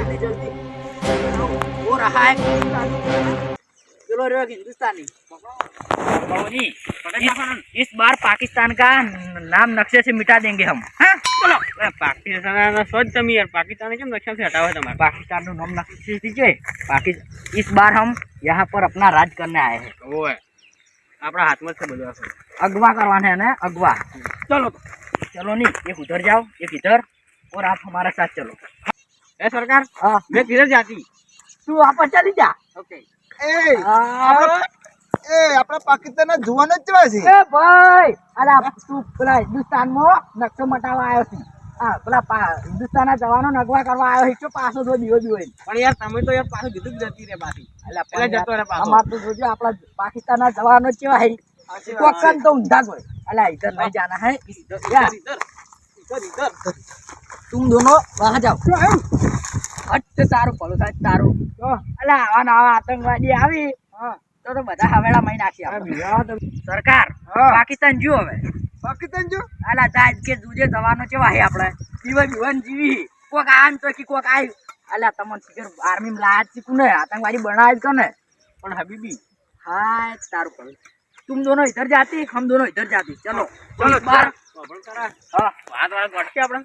जल्दी जल्दी। वो रहा है चलो रे हिंदुस्तानी। बाबूजी इस बार पाकिस्तान का नाम नक्शे से मिटा देंगे हम। हाँ? चलो पाकिस्तान सोच तुम यार पाकिस्तान के नक्शा से हटाओ तुम्हारे पाकिस्तान નું નામ નક્કી कीजिए। इस बार हम यहाँ पर अपना राज करने आए हैं। वो है अपना हाथ में से बोलो अगवा करवाना है ना अगवा। चलो चलो नहीं एक उधर जाओ एक इधर और आप हमारे साथ चलो। ए सरकार हाँ मैं किधर जाती तू वहाँ पर चली जा। ओके આપણા પાકિસ્તાનના જુવાનો જ કેવા છે? ए भाई अरे तू પેલા હિન્દુસ્તાન માં નકશો મટાવવા આવ્યો છે। હા પેલા હિન્દુસ્તાનના જવાનો નગવા કરવા આવ્યો છે પાછો જો દીવો દીવો પણ યાર તમે તો યાર પાછું કીધું જ જતી રે પાછી એટલે જતો રે પાછો અમાર તો જોજો આપણા પાકિસ્તાનના જવાનો કેવા છે કોકન તો ઊંધા જ હોય। અલા इधर नहीं जाना है इधर इधर तुम दोनों वहां जाओ। हट तारू ભલો થાય તારું। અલા આવા નવા આતંકવાદી આવી તો બધા હવેડા મહી નાખી સરકાર પાકિસ્તાન જો હવે પાકિસ્તાન જો અલા દાજ કે દૂજે જવાનો કેવા હે આપણે જીવન જીવન જીવી કોક આન તો કે કોક આય અલા તમને ફિકર આર્મી માં લાજ થી કોને આતંકવાદી બનાવે જ કને પણ હબીબી हाय तारू भलो तुम दोनों इधर जाती हम दोनों इधर जाती। चलो चलो बार પણ કરા हां વાત વાળ ગોઠકે આપણે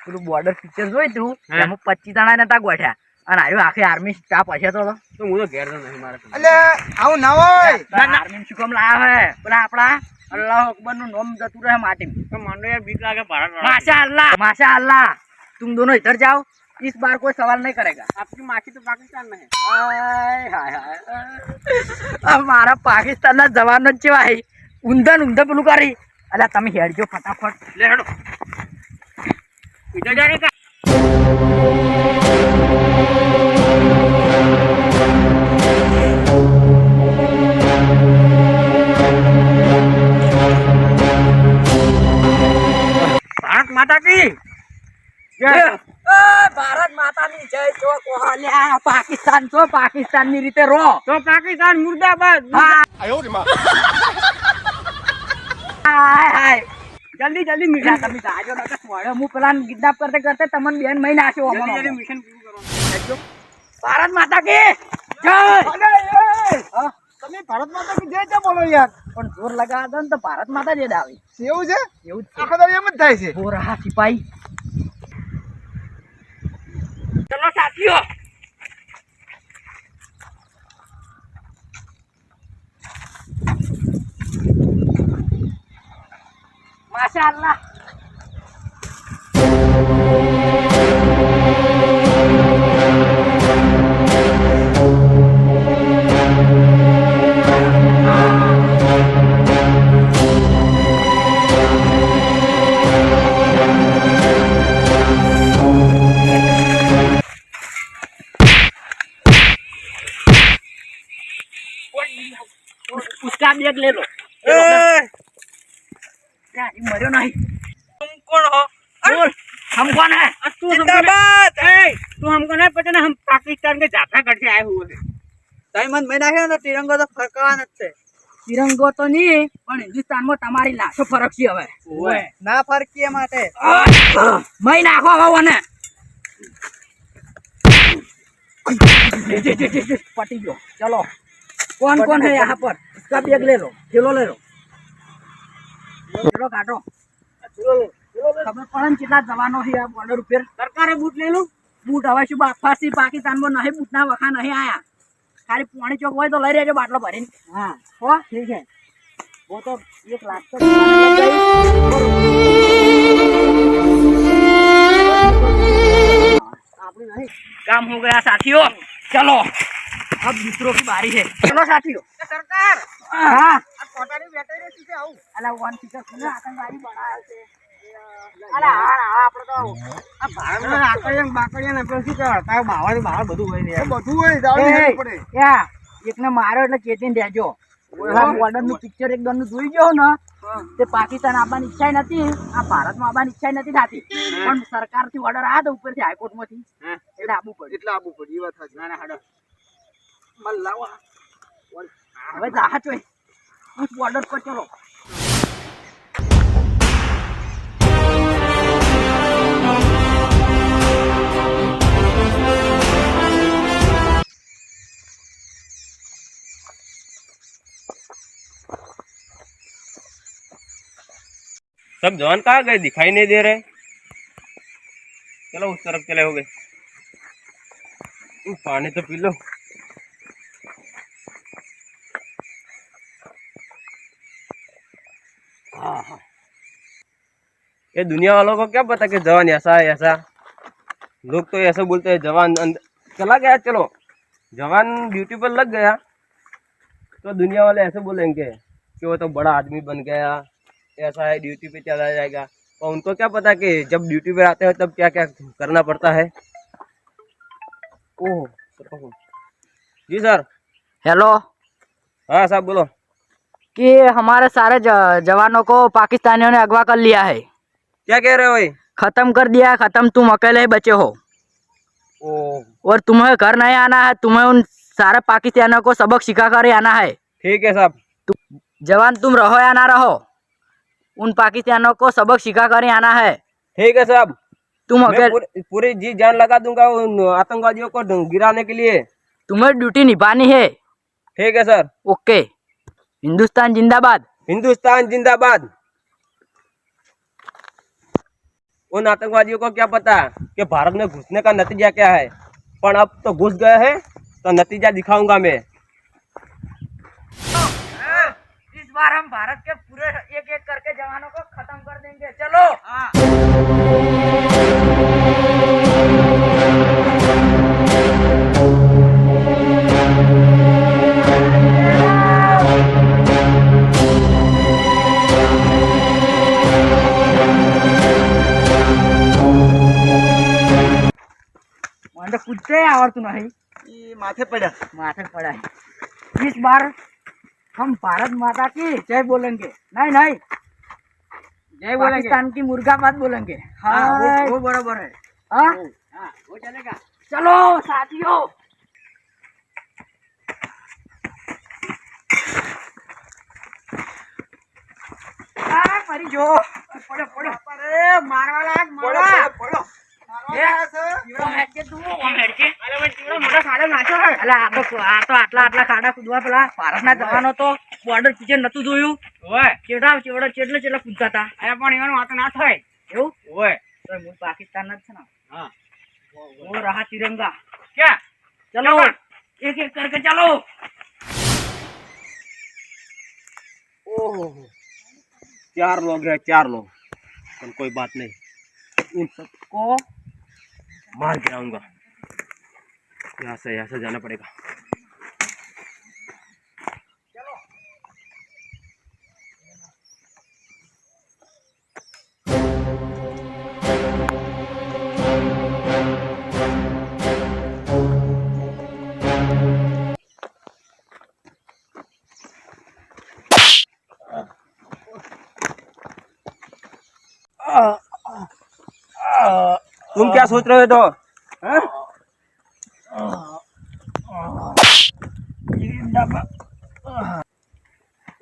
પેલું બોર્ડર પિક્ચર જોઈ તું એમાં 25 જણા નતા ગોઠ્યા અને આયો આખી આર્મી સ્ટાફ હશે તો હું તો ઘેર તો નહીં મારે અલે આવું ના હોય। આર્મી શું કામ લાયા હે પેલા આપડા અલ્લાહ અકબર નું નામ જતું રહે માટી તો મને યાર બીક લાગે ભારત माशाअल्लाह तुम दोनों इधर जाओ। इस बार कोई सवाल नहीं करेगा। आपकी माखी तो पाकिस्तान में है हाय हाय हाय हमारा पाकिस्तान ना जवान जेवा है ऊंधन ऊंधन पेलू करी अला तमे हेडજો फटाफट ले हेडो इधर जाने का भारत माता की जय। भारत माता ની જય તો કોહલ્યા પાકિસ્તાન તો પાકિસ્તાન ની રીતે રો तो पाकिस्तान मुर्दाबाद हाय हाय जल्दी जल्दी મીઠા मिशन તમે જાજો નકર સ્વાળે હું પેલા કિડનેપ કરતે કરતે તમને બેન મહી નાખ્યો जल्दी અમનો जल्दी मिशन पूरा करो भारत माता की जय। અલે એ તમે ભારત માતા કી જય જય બોલો યાર। પણ જોર લગાવા દો ને તો ભારત માતા જ આવે એવું છે? એવું જ છે। આખો દાડો એમ જ થાય છે। वो रहा सिपाही। चलो साथियों माशाअल्लाह उसका बैग ले लो। क्या ये मरो नहीं? तुम कौन हो बोल हम कौन है? तू जिंदाबाद तू हमको नहीं पता ना हम पाकिस्तान के जाफरा गढ़ से आए हुए हैं ડાયમંડ મેં નાખ્યો ને તિરંગો તો ફરકાવાનો જ છે। तिरंगो तो नहीं पण हिंदुस्तान में તમારી લાશો ફરક છે હવે ના ફરકીએ માટે મહી નાખો હવે ને पटी गयो। चलो कौन कौन है यहाँ पर इसका बैग ले लो थैलो ले लो चलो काटो खबर पड़े कितना जवानो है बॉर्डर पर सरकार बूट ले लो बूट हवा शुभ फारसी पाकिस्तान में नहीं बूटना वखा नहीं आया खाली पानी चौक हो तो लई रहे बाटलो भरी। हाँ हो ठीक है वो तो 1 लाख तो नहीं काम हो गया साथियों। चलो अब दूसरों की बारी है। चलो साथियों सरकार हाँ कोटानी बैटरी से आऊ अला वन टीचर सुने आतंकवादी बनाया છે અલા હા આપણે તો આ ભારતમાં બાકડિયા ને આપણે શું કહેવાય બાવા બહાર બધું હોય ને બધું હોય જાવું નહીં પડે। યા એકને માર્યો એટલે ચેતીને રહેજો। બોર્ડર નું પિક્ચર એક દોનું જોઈ ગયો ને તે પાકિસ્તાન આવવાની ઈચ્છા નથી આ ભારતમાં આવવાની ઈચ્છા નથી થતી પણ સરકારથી ઓર્ડર આ તો ઉપરથી હાઈકોર્ટમાંથી એટલે આવવું પડે એટલે આવવું પડે એ વાત સાચી। ના ના હાડો મલ લાવો હવે જહાજ હોય उस बॉर्डर पर चलो। सब जवान कहाँ गए, दिखाई नहीं दे रहे। चलो उस तरफ चले हो गए। पानी तो पी लो। ये दुनिया वालों को क्या पता कि जवान ऐसा है ऐसा। लोग तो ऐसा बोलते हैं जवान चला गया, चलो जवान ड्यूटी पर लग गया, तो दुनिया वाले ऐसे बोलेंगे कि वो तो बड़ा आदमी बन गया, ऐसा है, ड्यूटी पे चला जाएगा। और उनको क्या पता कि जब ड्यूटी पे आते हैं तब क्या क्या करना पड़ता है। ओह जी सर। हेलो, हाँ साहब बोलो। कि हमारे सारे जवानों को पाकिस्तानियों ने अगवा कर लिया है। क्या कह रहे हो भाई? खत्म कर दिया है, खत्म। तुम अकेले ही बचे हो ओह और तुम्हें घर नहीं आना है। तुम्हें उन सारे पाकिस्तानियों को सबक सिखा कर ही आना है। ठीक है साहब। जवान तुम रहो या ना रहो, उन पाकिस्तानियों को सबक सिखा कर ही आना है। ठीक है साहब, तुम मैं अकेले, पूरी जी जान लगा दूंगा उन आतंकवादियों को गिराने के लिए। तुम्हें ड्यूटी निभानी है। ठीक है सर। ओके। हिंदुस्तान जिंदाबाद। हिंदुस्तान जिंदाबाद। उन आतंकवादियों को क्या पता कि भारत में घुसने का नतीजा क्या है, पर अब तो घुस गए हैं तो नतीजा दिखाऊंगा मैं। इस बार हम भारत के पूरे एक एक करके जवानों को खत्म कर देंगे। चलो। મને પૂછતે આવડતું નહીં, ઈ માથે પડ્યા. माथे पड़ा है। इस बार हम भारत माता की जय बोलेंगे। नहीं नहीं, जय बोलेंगे। पाकिस्तान की मुर्गाबाद बोलेंगे। हाँ, हाँ, वो बराबर है। हाँ? हाँ, वो चलेगा। चलो साथियों। मरी जो પડો પડો. અરે મારવા લાગ મારવા. પડો. એ, ઓમ હેડજે તું, ઓમ હેડજે. અરે ભાઈ તીવડો મોટો ખાડો નાખ્યો હે. અલા, આ તો આટલા આટલા ખાડા કૂદવા પેલા ભારતના જવાનો તો બોર્ડર પીછે નતું જોયું. ઓય. ચેટલા કૂદતા હતા. અરે પણ એવાનું વાત ના થાય. એવું ઓય. તો હું પાકિસ્તાનના જ છે ને। हाँ। वो रहा तिरंगा। क्या? चलो एक एक करके चलो। ओह 4 लोग हैं, 4 लोग, पर कोई बात नहीं, उन सबको मार गिराऊंगा। यहाँ से जाना पड़ेगा। तुम क्या सोच रहे हो? तो हाँ?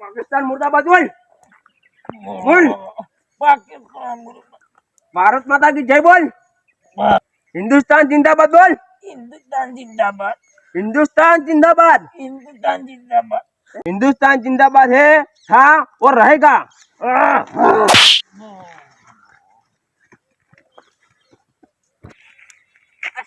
पाकिस्तान मुर्दाबाद बोल बोल। भारत माता की जय बोल। हिंदुस्तान जिंदाबाद बोल। हिंदुस्तान जिंदाबाद। हिंदुस्तान जिंदाबाद। हिंदुस्तान जिंदाबाद। हिंदुस्तान जिंदाबाद है, था और रहेगा।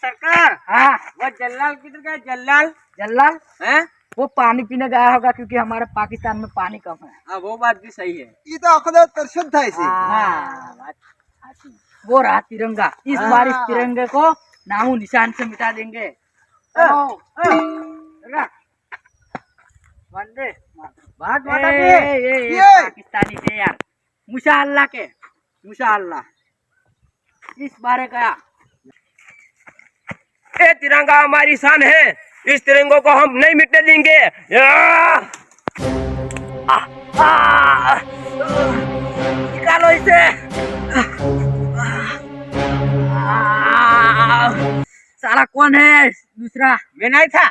सरकार, हाँ वो जल्लाल किधर गया? जल्लाल जल्लाल हैं? वो पानी पीने गया होगा, क्योंकि हमारे पाकिस्तान में पानी कम है। हाँ, वो बात भी सही है। ઈ તો આખો દાડો તરસ્યો જ થાય છે. हाँ, बात साची। वो रहा तिरंगा। इस बार इस तिरंगे को नामो निशान से मिटा देंगे। चलो। वंदे बात ए, माता की। ये पाकिस्तानी थे यार। मुशा अल्लाह के, मुशा अल्लाह इस बारे गया। ये तिरंगा हमारी शान है, इस तिरंगों को हम नहीं मिटने देंगे। निकालो इसे। साला कौन है दूसरा? मैं नहीं था।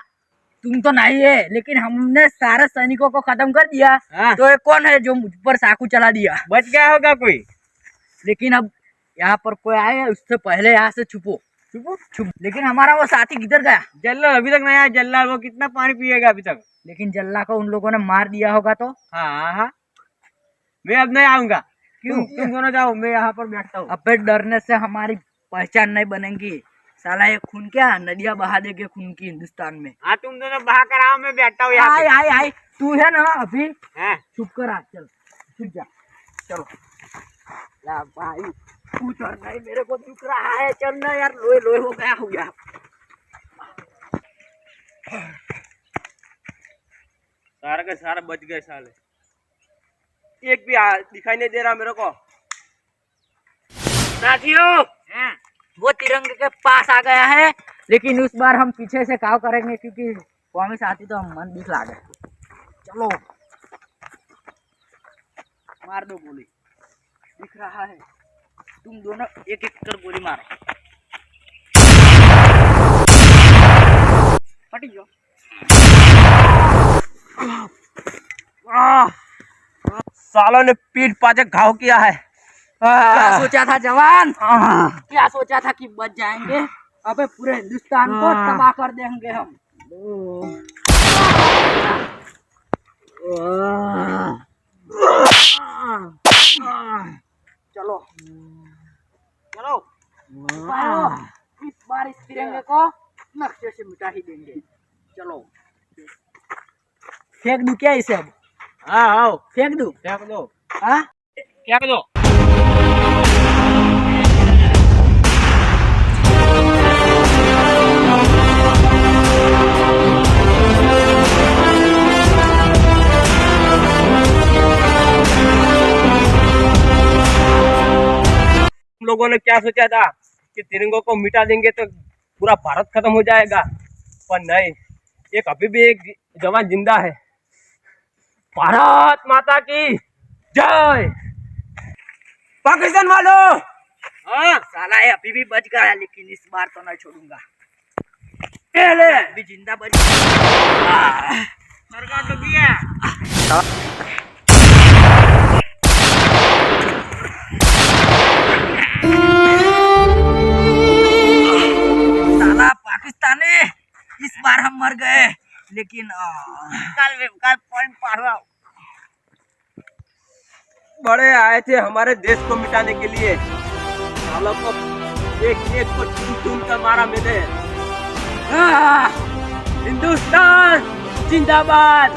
तुम तो नहीं है, लेकिन हमने सारे सैनिकों को खत्म कर दिया। हाँ। तो ये कौन है जो मुझ पर चाकू चला दिया? बच गया होगा कोई। लेकिन अब यहाँ पर कोई आए उससे पहले यहाँ से छुपो। छुप। लेकिन हमारा वो साथी किधर गया? जल्लाल अभी तक नहीं आया। जल्लाल वो कितना पानी पिएगा अभी तक? लेकिन जल्ला को उन लोगों ने मार दिया होगा तो। हाँ हाँ, मैं अब नहीं आऊंगा। क्यों? तुम दोनों जाओ, मैं यहाँ पर बैठता हूँ। अबे डरने से हमारी पहचान नहीं बनेगी। साला ये खून क्या नदियां बहा देंगे खून की हिंदुस्तान में। हाँ, तुम दोनों बहा कर आओ, मैं बैठता हूँ यहाँ आय पे। आय आय तू है ना अभी हाँ। चुप कर आ, चल चुप जा, चलो। ला भाई तू चल, नहीं मेरे को दुख रहा है, चल ना यार, लोहे लोहे हो गया। सारा के सारा बच गए साले, एक भी दिखाई नहीं दे रहा मेरे को। साथियों, हाँ। वो तिरंगे के पास आ गया है, लेकिन उस बार हम पीछे से काव करेंगे क्योंकि वो हमें साथी तो हम मन दिख लागे। चलो मार दो गोली, दिख रहा है। तुम दोनों एक एक कर गोली मारो। फटी जाओ। सालों ने पीठ पाचे घाव किया है। क्या सोचा था जवान? क्या सोचा था कि बच जाएंगे? अबे पूरे हिंदुस्तान को तबाह कर देंगे हम। चलो चलो, इस बार इस तिरंगे को नक्शे से मिटा ही देंगे। चलो फेंक दूं क्या इसे अब? हाँ, आओ, फेंक दूं? फेंक दो। हाँ क्या दो? तुम लोगों ने क्या सोचा था कि तिरंगों को मिटा देंगे तो पूरा भारत खत्म हो जाएगा, पर नहीं, एक अभी भी एक जवान जिंदा है। भारत माता की जय। पाकिस्तान वालों, हाँ साला ये अभी भी बच गया, लेकिन इस बार तो नहीं छोड़ूंगा। पहले अभी जिंदा बच गया। सरकार तो गया। साला पाकिस्तानी, इस बार हम मर गए, लेकिन कल पॉइंट पाड़ो। बड़े आए थे हमारे देश को मिटाने के लिए, सालों को एक एक को चुन चुन कर मारा मैंने। हिंदुस्तान जिंदाबाद।